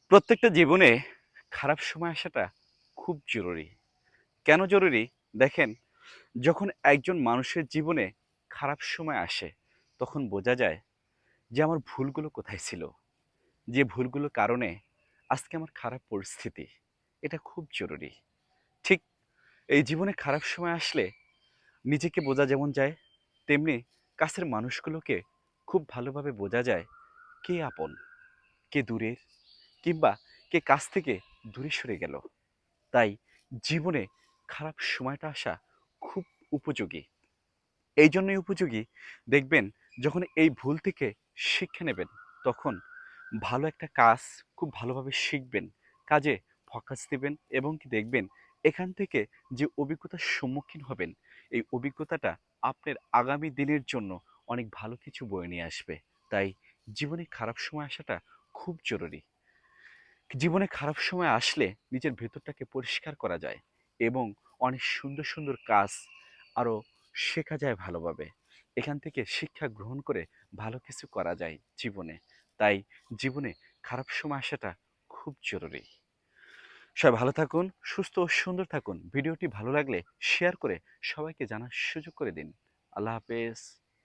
প্রত্যেকটা জীবনে খারাপ সময় আসাটা খুব জরুরি। কেন জরুরি? দেখেন, যখন একজন মানুষের জীবনে খারাপ সময় আসে, তখন বোঝা যায় যে আমার ভুলগুলো কোথায় ছিল। যে ভুলগুলোর কারণে আজকে আমার খারাপ পরিস্থিতি। এটা খুব জরুরি। ঠিক এই জীবনে খারাপ সময় আসলে নিজেকে বোঝা যেমন যায়, তেমনি কাছের মানুষগুলোকে খুব ভালোভাবে বোঝা যায় কে আপন, কে দূরের, কিংবা কে কাছ থেকে দূরে সরে গেল। তাই জীবনে খারাপ সময়টা আসা খুব উপযোগী। এই জন্যই উপযোগী, দেখবেন যখন এই ভুল থেকে শিক্ষা নেবেন, তখন ভালো একটা কাজ খুব ভালোভাবে শিখবেন, কাজে ফোকাস দিবেন এবং কি দেখবেন এখান থেকে যে অভিজ্ঞতার সম্মুখীন হবেন, এই অভিজ্ঞতাটা আপনার আগামী দিনের জন্য অনেক ভালো কিছু বয়ে নিয়ে আসবে। তাই জীবনে খারাপ সময় আসাটা খুব জরুরি। জীবনে খারাপ সময় আসলে নিজের ভেতরটাকে পরিষ্কার করা যায় এবং অনেক সুন্দর সুন্দর কাজ আরও শেখা যায় ভালোভাবে। এখান থেকে শিক্ষা গ্রহণ করে ভালো কিছু করা যায় জীবনে। তাই জীবনে খারাপ সময় আসাটা খুব জরুরি। সবাই ভালো থাকুন, সুস্থ ও সুন্দর থাকুন। ভিডিওটি ভালো লাগলে শেয়ার করে সবাইকে জানার সুযোগ করে দিন। আল্লাহ হাফেজ।